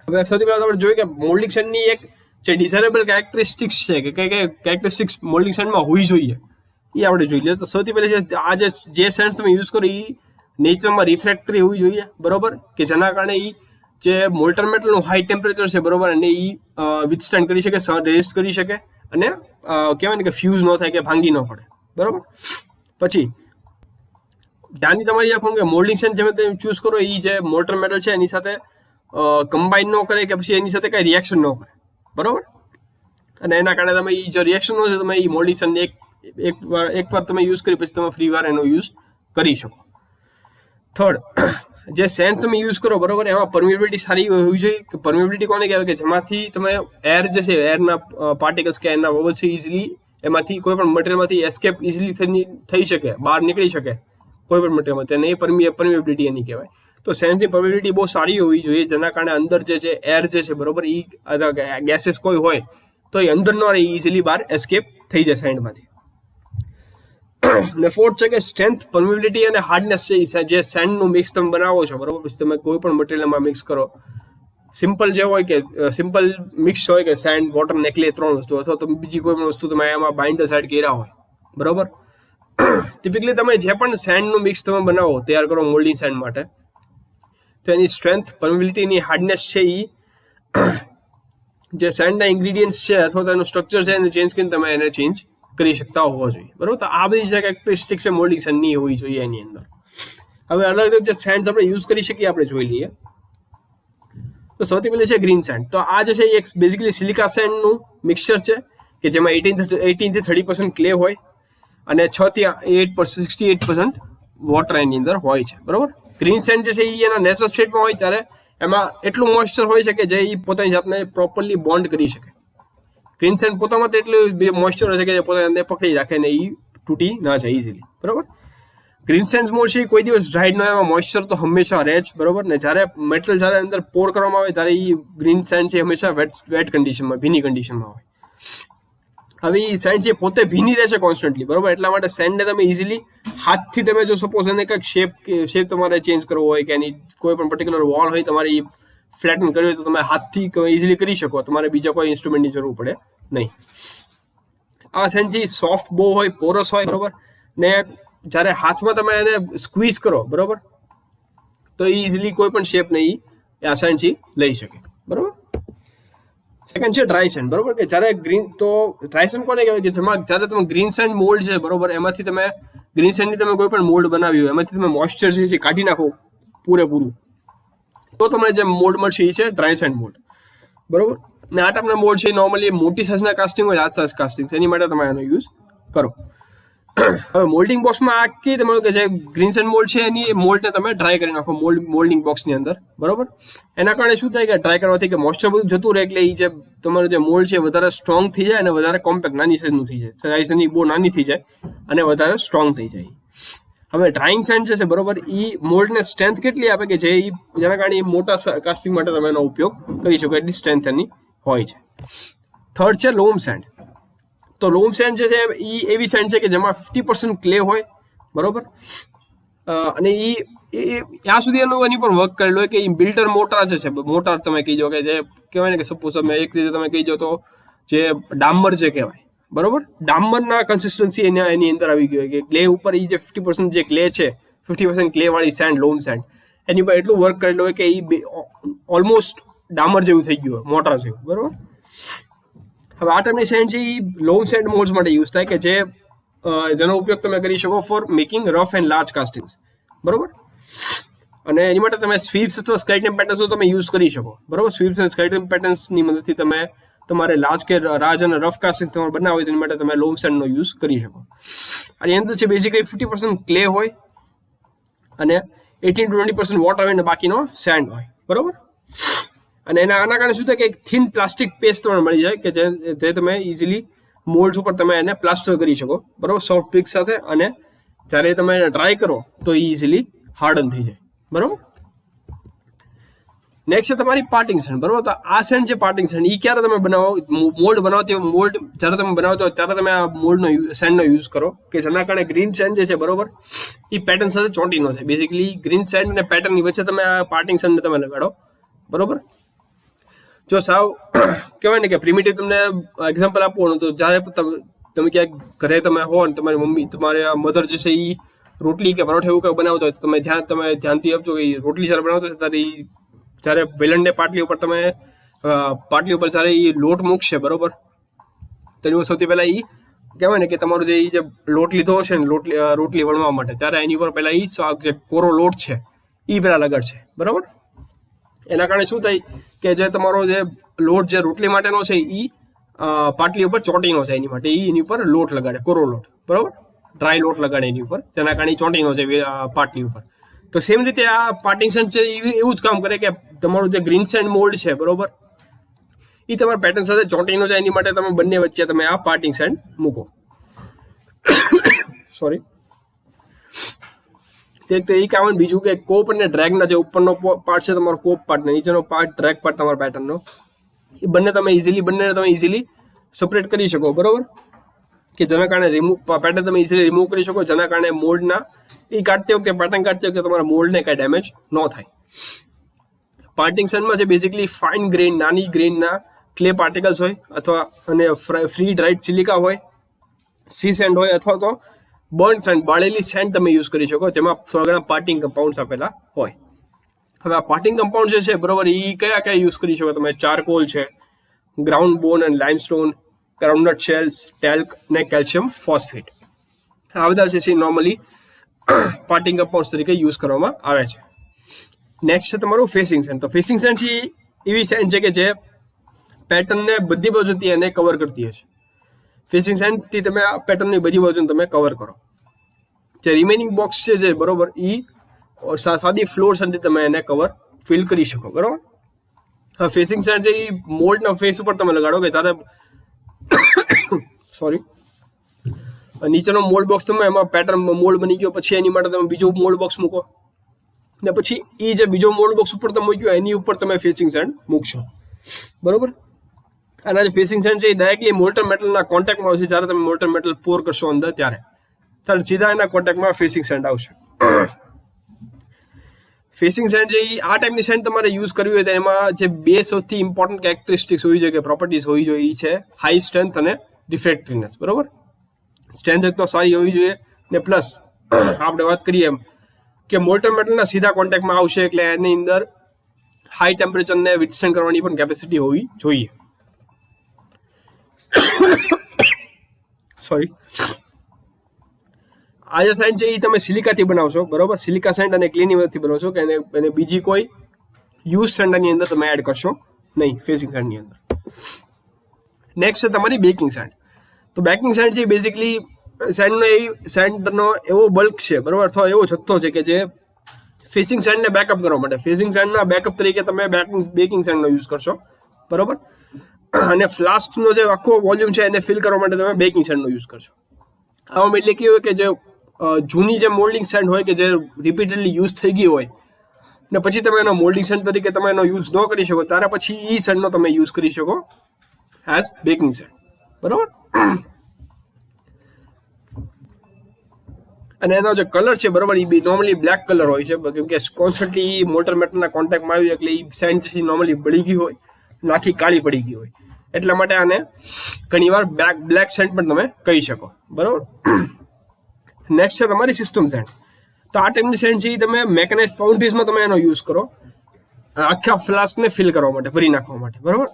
હવે સૌથી પહેલાં આપણે જોઈએ કે મોલ્ડિંગ સેન્ડની એક જે ડિઝાયરેબલ કેરેક્ટરિસ્ટિક્સ છે કે કઈ કઈ કેરેક્ટરિસ્ટિક્સ મોલ્ડિંગ સેન્ડમાં હોવી જોઈએ એ આપણે જોઈ લઈએ. તો સૌથી પહેલાં આ જે સેન્ડ્સ તમે યુઝ કરો એ નેચરમાં રિફ્રેક્ટરી હોવી જોઈએ. બરોબર, કે જેના કારણે એ જે મોલ્ટન મેટલનું હાઈ ટેમ્પરેચર છે, બરોબર, અને એ વિથસ્ટેન્ડ કરી શકે, રેઝિસ્ટ કરી શકે, અને કહેવાય ને કે ફ્યુઝ ન થાય, કે ભાંગી ન પડે. બરોબર. પછી ધ્યાનની તમારી રાખવાનું કે મોલ્ડિંગ સેન્ડ જેમ તમે ચૂઝ કરો એ જે મોલ્ટન મેટલ છે એની સાથે કમ્બાઈન ન કરે કે પછી એની સાથે કઈ રિએક્શન ન કરે. બરોબર, અને એના કારણે તમે એ જે રિએક્શન હોય તમે એ મોલ્ડિંગ સેન્ડને એકવાર તમે યુઝ કરી પછી તમે ફ્રી વાર એનો યુઝ કરી શકો. થર્ડ, જે સેન્ડ તમે યુઝ કરો, બરોબર, એમાં પરમિએબિલિટી સારી હોવી જોઈએ. કે પરમિએબિલિટી કોને કહેવાય? કે જેમાંથી તમે એર જે છે, એરના પાર્ટિકલ્સ કે એરના બબલ્સ છે, ઇઝીલી એમાંથી કોઈ પણ મટીરિયલમાંથી એસ્કેપ ઇઝીલી થઈ શકે, બહાર નીકળી શકે કોઈ પણ મટીરિયલમાં, તેને એ પરમિએબિલિટી એની કહેવાય. તો સેન્સની પરમિએબિલિટી બહુ સારી હોવી જોઈએ, જેના કારણે અંદર જે છે એર જે છે, બરોબર, એ ગેસીસ કોઈ હોય તો એ અંદર ન રહે, ઇઝીલી બહાર એસ્કેપ થઈ જાય સેન્ડમાંથી. ને ફોર્થ છે કે સ્ટ્રેન્થ, પરમિએબિલિટી અને હાર્ડનેસ છે જે સેન્ડનું મિક્સ તમે બનાવો છો, બરોબર, પછી તમે કોઈ પણ મટીરિયલમાં મિક્સ કરો, સિમ્પલ જે હોય કે સિમ્પલ મિક્સ હોય કે સેન્ડ, વોટર ને ક્લે 3 વસ્તુ, અથવા તો બીજી કોઈ પણ વસ્તુ તમે એમાં બાઇન્ડર સાઈડ કર્યા હોય, બરોબર, ટિપિકલી તમે જે પણ સેન્ડનું મિક્સ તમે બનાવો તૈયાર કરો મોલ્ડિંગ સેન્ડ માટે, તો એની સ્ટ્રેન્થ, પરમેબિલિટી, એની હાર્ડનેસ છે એ જે સેન્ડના ઇન્ગ્રીડિયન્ટ્સ છે અથવા તો એનું સ્ટ્રક્ચર છે એને ચેન્જ કરીને તમે એને ચેન્જ કરી શકતા હોવા જોઈએ, બરાબર. તો આ બધી જે કેરેક્ટરિસ્ટિક છે મોલ્ડિંગ સેન્ડની હોવી જોઈએ એની અંદર. હવે અલગ અલગ જે સેન્ડ્સ આપણે યુઝ કરી શકીએ આપણે જોઈ લઈએ. તો સૌથી પહેલી છે ગ્રીન સેન્ડ. તો આ જે છે એ એક બેઝિકલી સિલિકા સેન્ડનું મિક્સચર છે કે જેમાં 18 થી 30% ક્લે હોય અને 6 થી 68% વોટર એની અંદર હોય છે, બરાબર. ગ્રીન સેન્ડ જે છે એ એના નેચરલ સ્ટેટમાં હોય ત્યારે એમાં એટલું મોઇસ્ચર હોય છે કે જે એ પોતાની જાતને પ્રોપરલી બોન્ડ કરી શકે. ગ્રીન સેન્ડ પોતામાં તો એટલું મોઇસ્ચર હોય છે કે જે પોતાની અંદર પકડી રાખે ને એ તૂટી ના જાય ઇઝીલી, બરાબર. ગ્રીન સેન્ડ મોલ્ડ છે કોઈ દિવસ ડ્રાઈડ ન હોય, એમાં મોઇસ્ચર તો હંમેશા રહે જ, બરાબર. ને જ્યારે મેટલ જ્યારે અંદર પોર કરવામાં આવે ત્યારે એ ગ્રીન સેન્ડ છે હંમેશા વેટ કન્ડિશનમાં, ભીની કન્ડિશનમાં હોય. હવે એ સેન્ડ છે પોતે ભીની રહે છે કોન્સ્ટન્ટલી, બરાબર. એટલા માટે સેન્ડને તમે ઇઝીલી હાથથી તમે જો સપોઝ એને કંઈક શેપ તમારે ચેન્જ કરવો હોય કે એની કોઈ પણ પર્ટિક્યુલર વોલ હોય તમારે ફ્લેટન કરવી હોય તો તમે હાથથી ઇઝીલી કરી શકો, તમારે બીજા કોઈ ઇન્સ્ટ્રુમેન્ટની જરૂર પડે નહીં. આ સેન્ડ છે સોફ્ટ બહુ હોય, પોરસ હોય, બરાબર. ને જ્યારે હાથમાં તમે એને સ્ક્વીઝ કરો, બરાબર, તો એ ઇઝીલી કોઈ પણ શેપ નહીં આ સેન્ડ છે લઈ શકે, બરાબર. સેકન્ડ છે ડ્રાય સેન્ડ, બરાબર. કે જ્યારે ડ્રાય સેન્ડ કોને કહેવાય કે જેમાં જ્યારે તમે ગ્રીન સેન્ડ મોલ્ડ છે, બરાબર, એમાંથી તમે ગ્રીન સેન્ડની તમે કોઈ પણ મોલ્ડ બનાવી હોય એમાંથી તમે મોઇસ્ચર જે છે કાઢી નાખો પૂરેપૂરું, તો તમને જે મોલ્ડ મળશે એ છે ડ્રાય સેન્ડ મોલ્ડ, બરાબર. ને આ ટાઈપના મોલ્ડ છે નોર્મલી મોટી સાઇઝના કાસ્ટિંગ હોય, લાર્જ સાઇઝ કાસ્ટિંગ, એની માટે તમે એનો યુઝ કરો. હવે મોલ્ડિંગ બોક્સમાં આખી તમારું કે જે ગ્રીન સેન્ડ મોલ્ડ છે એની મોલ્ડને તમે ડ્રાય કરી નાખો મોલ્ડિંગ બોક્સની અંદર, બરાબર. એના કારણે શું થાય કે ડ્રાય કરવાથી કે મોઇસ્ચર બધું જતું રહે એટલે એ જે તમારું જે મોલ્ડ છે વધારે સ્ટ્રોંગ થઈ જાય અને વધારે કોમ્પેક્ટ નાની સાઇઝનું થઈ જાય, સાઇઝ એની બહુ નાની થઈ જાય અને વધારે સ્ટ્રોંગ થઈ જાય. હવે ડ્રાઇંગ સેન્ડ છે બરાબર, એ મોલ્ડને સ્ટ્રેન્થ કેટલી આપે કે જેના કારણે એ મોટા કાસ્ટિંગ માટે તમે એનો ઉપયોગ કરી શકો એટલી સ્ટ્રેન્થ એની હોય છે. થર્ડ છે લોમ સેન્ડ. તો લોમ સેન્ડ જે છે એ એવી સેન્ડ છે કે જેમાં 50% ક્લે હોય, બરાબર. અને એ ત્યાં સુધી એની પર વર્ક કરેલું હોય કે એ બિલ્ટર મોટર છે, મોટર તમે કહી દો કે જે કહેવાય ને કે સપોઝ તમે એક રીતે તમે કહી દો તો જે ડામર જે કહેવાય, બરાબર. ડામરના કન્સિસ્ટન્સી એની અંદર આવી ગઈ હોય કે ક્લે ઉપર એ જે 50% જે ક્લે છે, 50% ક્લે વાળી સેન્ડ, લોમ સેન્ડ, એની પર એટલું વર્ક કરેલું હોય કે એ ઓલમોસ્ટ ડામર જેવું થઈ ગયું હોય, મોટર જેવું, બરાબર. હવે આ ટાઈપની સેન્ડ છે એ લોંગ સેન્ડ મોલ્ડ્સ માટે યુઝ થાય કે જેનો ઉપયોગ તમે કરી શકો for making rough and large castings, બરાબર. અને એની માટે તમે સ્વીપ્સ અથવા સ્કેલેટન પેટર્ન્સનો તમે યુઝ કરી શકો, બરાબર. સ્વીપ્સ અને સ્કેલેટન પેટર્ન્સની મદદથી તમે તમારે લાર્જ કે રાજ અને રફ કાસ્ટિંગ તમારે બનાવવા હોય તેની માટે તમે લોમ સેન્ડનો યુઝ કરી શકો. આની અંદર છે બેઝિકલી 50% ક્લે હોય અને 18 to 20% વોટર હોય અને બાકીનો સેન્ડ હોય, બરાબર. અને આના કારણે શું થાય કે એક થિન પ્લાસ્ટિક પેસ્ટ તમને મળી જાય કે જે તમે ઇઝીલી મોલ્ડ્સ ઉપર તમે એને પ્લાસ્ટર કરી શકો, બરાબર, સોફ્ટ બ્રિક સાથે. અને જ્યારે તમે એને ટ્રાય કરો તો એ ઇઝીલી હાર્ડન થઈ જાય, બરાબર. નેક્સ્ટ છે તમારી પાર્ટિંગ સેન્ડ, બરાબર. તો આ સેન્ડ છે પાર્ટિંગ સેન્ડ, એ ક્યારે તમે બનાવો મોલ્ડ બનાવતી મોલ્ડ જ્યારે તમે બનાવતો હોય ત્યારે તમે આ મોલ્ડનો સેન્ડનો યુઝ કરો કે જેના કારણે ગ્રીન સેન્ડ જે છે, બરાબર, એ પેટર્ન સાથે ચોંટી ન થાય. બેઝિકલી ગ્રીન સેન્ડ અને પેટર્નની વચ્ચે તમે આ પાર્ટિંગ સેન્ડને તમે લગાડો, બરાબર. જો સાવ કહેવાય ને કે પ્રિમિટિવ તમને એક્ઝામ્પલ આપવાનું તો જ્યારે તમે ક્યાંક ઘરે તમે હો ને તમારી મમ્મી તમારે મધર જે છે એ રોટલી કે પરોઠા એવું કંઈક બનાવતો હોય તો તમે ધ્યાનથી આપજો કે રોટલી જ્યારે બનાવતો હોય ત્યારે જ્યારે વેલણને પાટલી ઉપર જ્યારે એ લોટ મૂકશે, બરાબર, તેની સૌથી પહેલા એ કહેવાય ને કે તમારો જે લોટ લીધો હશે ને રોટલી વણવા માટે ત્યારે એની ઉપર પહેલા એ જે કોરો લોટ છે એ પહેલા લગાડશે, બરાબર. એના કારણે શું થાય કે જે તમારો જે લોટ જે રોટલી માટેનો છે એ પાટલી ઉપર ચોંટીનો છે, એની માટે એની ઉપર લોટ લગાડે, કોરો લોટ, બરાબર, ડ્રાય લોટ લગાડે એની ઉપર, જેના કારણે ચોંટીનો છે પાટલી ઉપર. તો સેમ રીતે આ પાર્ટિંગ સેન્ડ છે એવું જ કામ કરે કે તમારું જે ગ્રીન સેન્ડ મોલ્ડ છે, બરાબર, એ તમારા પેટર્ન સાથે ચોંટીનો છે, એની માટે તમે બંને વચ્ચે તમે આ પાર્ટિંગ સેન્ડ મૂકો. સોરી. એક તો એ કામ, બીજું કે કોપ અને ડ્રેગના જે ઉપરનો પાર્ટ છે તમારો કોપ પાર્ટ ને નીચેનો પાર્ટ ડ્રેગ પાર્ટ તમારા પેટર્નનો, એ બંને તમે ઇઝીલી સેપરેટ કરી શકો, બરાબર, કે જેના કારણે પેટર્ન તમે ઇઝીલી રિમૂવ કરી શકો, જેના કારણે મોલ્ડના એ કાઢતી વખતે પેટર્ન કાઢતી વખતે તમારા મોલ્ડને કાંઈ ડેમેજ ન થાય. પાર્ટિંગ સેન્ડમાં છે બેઝિકલી ફાઇન ગ્રેઇન, નાની ગ્રેઇનના ક્લે પાર્ટિકલ્સ હોય અથવા અને ફ્રી ડ્રાઈડ સિલિકા હોય, સી સેન્ડ હોય અથવા તો બર્ન સેન્ડ, બાળેલી સેન્ડ તમે યુઝ કરી શકો, જેમાં થોડા ઘણા પાર્ટિંગ કમ્પાઉન્ડ્સ આપેલા હોય. હવે આ પાર્ટિંગ કમ્પાઉન્ડ જે છે બરોબર, એ કયા યુઝ કરી શકો તમે? ચારકોલ છે, ground bone and limestone, groundnut shells, talc ને કેલ્શિયમ ફોસ્ફેટ. આ બધા જે છે નોર્મલી પાર્ટિંગ કમ્પાઉન્ડ તરીકે યુઝ કરવામાં આવે છે. નેક્સ્ટ છે તમારું ફેસિંગ સેન્ડ. તો ફેસિંગ સેન્ડ છે એવી સેન્ડ છે કે જે પેટર્નને બધી બાજુથી એને કવર કરતી હશે. ફેસિંગ સેન્ડથી તમે આ પેટર્નની બધી બાજુને તમે કવર કરો. જે રિમેનિંગ બોક્સ છે બરોબર, એ સાદી ફ્લોર સાથે તમે એને કવર ફિલ કરી શકો. બરોબર. હા, ફેસિંગ સેન્ડ છે એ મોલ્ડના ફેસ ઉપર તમે લગાડો કે તારે સોરી નીચેનો મોલ્ડ બોક્સ તમે એમાં પેટર્ન મોલ્ડ બની ગયો, પછી એની માટે તમે બીજો મોલ્ડ બોક્સ મૂકો, ને પછી એ જે બીજો મોલ્ડ બોક્સ ઉપર તમે મૂક્યો એની ઉપર તમે ફેસિંગ સેન્ડ મૂકશો. બરોબર. આના જે ફેસિંગ સેન્ડ છે એ ડાયરેક્ટલી મોલ્ટન મેટલના કોન્ટેક્ટમાં આવશે. જ્યારે તમે મોલ્ટન મેટલ પોર કરશો અંદર ત્યારે સીધા એના કોન્ટેક્ટમાં ફેસિંગ સેન્ડ આવશે. ફેસિંગ સેન્ડ છે એ આ ટાઈપની સેન્ડ તમારે યુઝ કરવી હોય તો એમાં જે બે સૌથી ઇમ્પોર્ટન્ટ કેરેક્ટરિસ્ટિક્સ હોવી જોઈએ, કે પ્રોપર્ટીઝ હોવી જોઈએ, એ છે હાઈ સ્ટ્રેન્થ અને રિફ્રેક્ટિવનેસ. બરોબર. સ્ટ્રેન્થ એક તો સારી હોવી જોઈએ, ને પ્લસ આપણે વાત કરીએ એમ કે મોલ્ટન મેટલના સીધા કોન્ટેક્ટમાં આવશે એટલે એની અંદર હાઈ ટેમ્પરેચરને વિથસ્ટેન્ડ કરવાની પણ કેપેસિટી હોવી જોઈએ. સોરી. આ જે સેન્ડ છે એ તમે સિલિકાથી બનાવશો. બરોબર. સિલિકા સેન્ડ અને ક્લીની મદદથી બનાવશો, કે એને બીજી કોઈ યુઝ સેન્ડની અંદર તમે એડ કરશો નહીં ફેસિંગ સેન્ડની અંદર. નેક્સ્ટ છે તમારી બેકિંગ સેન્ડ. તો બેકિંગ સેન્ડ છે બેઝિકલી સેન્ડનો એવો બલ્ક છે, બરોબર, અથવા એવો જથ્થો છે કે જે ફેસિંગ સેન્ડને બેકઅપ કરવા માટે, ફેસિંગ સેન્ડના બેકઅપ તરીકે તમે બેકિંગ સેન્ડનો યુઝ કરશો. બરોબર. અને ફ્લાસ્કનો જે આખો વોલ્યુમ છે એને ફિલ કરવા માટે તમે બેકિંગ સેન્ડનો યુઝ કરશો. આમાં એટલે કેવું હોય કે જે જૂની જે મોલ્ડિંગ સેન્ડ હોય કે જે રિપીટેડલી યુઝ થઈ ગઈ હોય ને પછી તમે એનો મોલ્ડિંગ સેન્ડ તરીકે તમે એનો યુઝ ન કરી શકો, ત્યારે પછી એ સેન્ડનો તમે યુઝ કરી શકો એઝ બેકિંગ સેન્ડ. બરોબર. અને એનો જે કલર છે બરોબર, એ નોર્મલી બ્લેક કલર હોય છે, કેમ કે કોન્સ્ટન્ટલી મોલ્ટન મેટલના કોન્ટેક્ટમાં આવી એટલે એ સેન્ડ છે નોર્મલી બળી ગઈ હોય, નાખી કાળી પડી ગઈ હોય, એટલા માટે આને ઘણીવાર બ્લેક સેન્ડ પણ તમે કહી શકો. બરોબર. નેક્સ્ટ છે તમારી સિસ્ટમ સેન્ડ. તો આ ટાઈપની સેન્ડ છે એ તમે મેકેનાઇઝ ફાઉન્ડ્રીઝમાં તમે એનો યુઝ કરો આખા ફ્લાસ્કને ફિલ કરવા માટે, ભરી નાખવા માટે. બરોબર.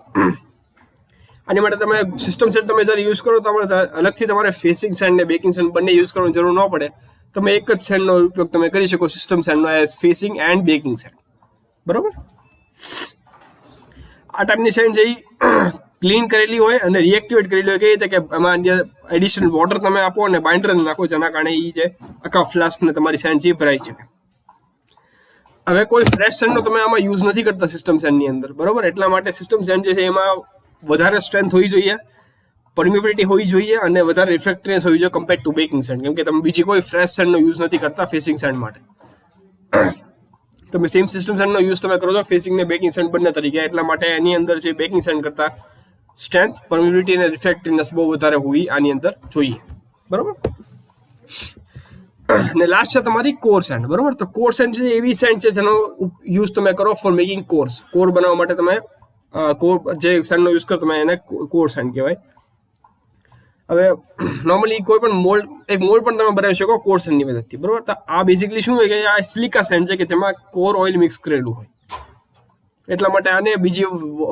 આની માટે તમે સિસ્ટમ સેન્ડ તમે જ્યારે યુઝ કરો તમારે અલગથી તમારે ફેસિંગ સેન્ડ ને બેકિંગ સેન્ડ બંને યુઝ કરવાની જરૂર ન પડે. તમે એક જ સેન્ડનો ઉપયોગ તમે કરી શકો સિસ્ટમ સેન્ડનો as facing and backing sand. બરોબર. આ ટાઈપની સેન્ડ છે એ ક્લીન કરેલી હોય અને રિએક્ટિવેટ કરેલી હોય, કઈ રીતે કે એમાં એડિશનલ વોટર તમે આપો અને બાઇન્ડર નાખો, જેના કારણે એ જે આખા ફ્લાસ્કને તમારી સેન્ડ છે એ ભરાઈ શકે. હવે કોઈ ફ્રેશ સેન્ડનો તમે આમાં યુઝ નથી કરતા સિસ્ટમ સેન્ડની અંદર. બરોબર. એટલા માટે સિસ્ટમ સેન્ડ જે છે એમાં વધારે સ્ટ્રેન્થ હોવી જોઈએ, પરમિબિલિટી હોવી જોઈએ અને વધારે રિફ્રેક્ટિવનેસ હોવી જોઈએ કમ્પેર્ડ ટુ બેકિંગ સેન્ડ, કેમ કે તમે બીજી કોઈ ફ્રેશ સેન્ડનો યુઝ નથી કરતા ફેસિંગ સેન્ડ માટે. તમે સેમ સિસ્ટમ સેન્ડનો યુઝ તમે કરો છો ફેસિંગ ને બેકિંગ સેન્ડ બંને તરીકે, એટલા માટે એની અંદર છે બેકિંગ સેન્ડ કરતા સ્ટ્રેન્થ, પરમિબિલિટી અને રિફ્રેક્ટિવનેસ બહુ વધારે હોવી આની અંદર જોઈએ. બરોબર. અને લાસ્ટ છે તમારી કોર સેન્ડ. બરોબર. તો કોર સેન્ડ છે એવી સેન્ડ છે જેનો યુઝ તમે કરો ફોર મેકિંગ કોર બનાવવા માટે. તમે કોર જે સેન્ડનો યુઝ કરો તમે એને કોર સેન્ડ કહેવાય. હવે નોર્મલી કોઈ પણ મોલ્ડ પણ તમે બનાવી શકો કોર સેન્ડની મદદથી. બરોબર. તો આ બેઝિકલી શું હોય કે આ સિલિકા સેન્ડ છે કે જેમાં કોર ઓઇલ મિક્સ કરેલું હોય, એટલા માટે આને બીજી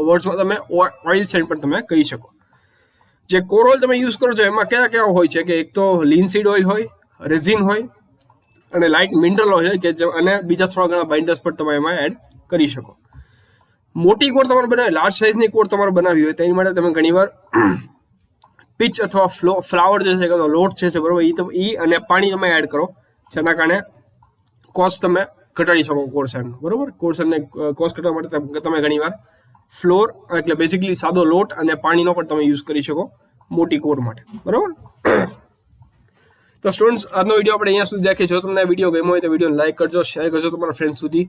વર્ડ્સમાં તમે ઓઇલ સેન્ડ પણ તમે કહી શકો. જે કોર ઓઇલ તમે યુઝ કરો છો એમાં કયા હોય છે કે એક તો લિનસીડ ઓઇલ હોય, રેઝિન હોય અને લાઇટ મિનરલ ઓઇલ હોય, કે અને બીજા થોડા ઘણા બાઇન્ડર્સ પણ તમે એમાં એડ કરી શકો. મોટી કોર તમારે બનાવી, લાર્જ સાઇઝની કોર તમારે બનાવી હોય તો એની માટે તમે ઘણીવાર પીચ અથવા ફ્લાવર જે છે લોટ છે બરોબર, એ અને પાણી તમે એડ કરો, જેના કારણે કોસ્ટ તમે ઘટાડી શકો કોર સેન્ડનો. બરોબર. કોર સેન્ડને કોસ્ટ ઘટાડવા માટે તમે ઘણીવાર ફ્લોર એટલે બેઝિકલી સાદો લોટ અને પાણીનો પણ તમે યુઝ કરી શકો મોટી કોર માટે. બરોબર. તો સ્ટુડન્ટ્સ, આજનો વિડીયો આપણે અહીંયા સુધી રાખીએ. જો તમને આ વિડીયો ગમ્યો હોય તો વિડીયોને લાઈક કરજો, શેર કરજો તમારા ફ્રેન્ડ સુધી.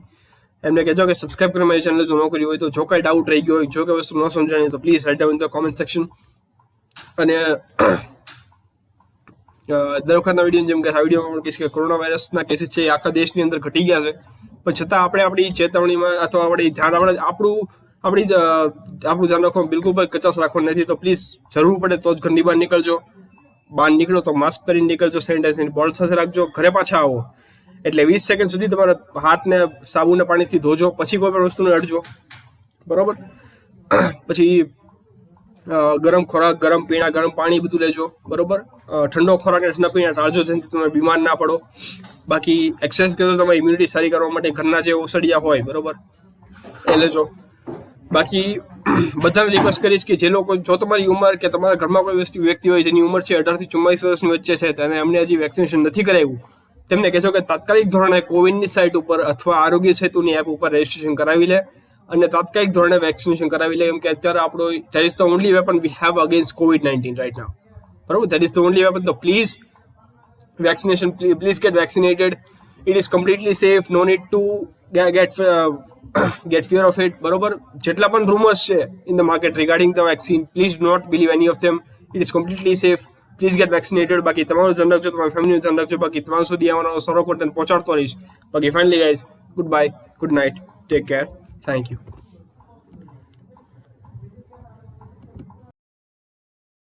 એમને કહેજો કે સબસ્ક્રાઇબ કરી મારી ચેનલ જો ન કરી હોય તો. જો કાંઈ ડાઉટ રહી ગયો હોય, જો કંઈ વસ્તુ ન સમજાણી તો please write down in the comment section. અને દર વખતના વિડીયો જેમ કે આ વિડીયોમાં પણ કહીશ કે કોરોના વાયરસના કેસીસ છે એ આખા દેશની અંદર ઘટી ગયા છે, પણ છતાં આપણે આપણી ચેતવણીમાં અથવા આપણું ધ્યાન રાખવાનું બિલકુલ પણ કચાશ રાખવાનું નથી. તો પ્લીઝ જરૂર પડે તો જ ઘરની બહાર નીકળજો. બહાર નીકળો તો માસ્ક પહેરીને નીકળજો, સેનિટાઈઝરની બોટલ સાથે રાખજો. ઘરે પાછા આવો એટલે 20 સેકન્ડ સુધી તમારા હાથને સાબુને પાણીથી ધોજો, પછી કોઈ પણ વસ્તુને અડજો. બરોબર. પછી ગરમ ખોરાક, ગરમ પીણા, ગરમ પાણી બધું લેજો. બરોબર. ઠંડો ખોરાક અને ઠંડા પીણા ટાળજો, જેથી તમે બીમાર ના પડો. બાકી એક્સરસાઇઝ કરજો તમારી ઇમ્યુનિટી સારી કરવા માટે. ઘરના જે ઓસડિયા હોય, બરોબર, એ લેજો. બાકી બધાને રિક્વેસ્ટ કરીશ કે જે લોકો, જો તમારી ઉંમર કે તમારા ઘરમાં કોઈ વ્યક્તિ હોય જેની ઉંમર છે 18 થી 44 વર્ષની વચ્ચે છે, તેને એમને હજી વેક્સિનેશન નથી કરાવ્યું, તેમને કહેજો કે તાત્કાલિક ધોરણે કોવિનની સાઇટ ઉપર અથવા આરોગ્ય સેતુની એપ ઉપર રજીસ્ટ્રેશન કરાવી લે અને તાત્કાલિક ધોરણે વેક્સિનેશન કરાવી લે. કેમ કે અત્યારે આપણો that is the only weapon we have against COVID-19 right now. બરોબર. That is the only weapon. તો please vaccination, please get vaccinated. It is completely safe. No need to get fear of it. બરોબર. જેટલા પણ rumours છે in the market regarding the vaccine, please do not believe any of them. It is completely safe. Please get vaccinated. બાકી તમારું ધ્યાન રાખજો, તમારી ફેમિલીનું ધ્યાન રાખજો. બાકી તમારા સુધી આવવાનો સારો કોન્ટેન્ટ પહોંચાડતો રહીશ. બાકી finally guys, goodbye, good night, take care, thank you.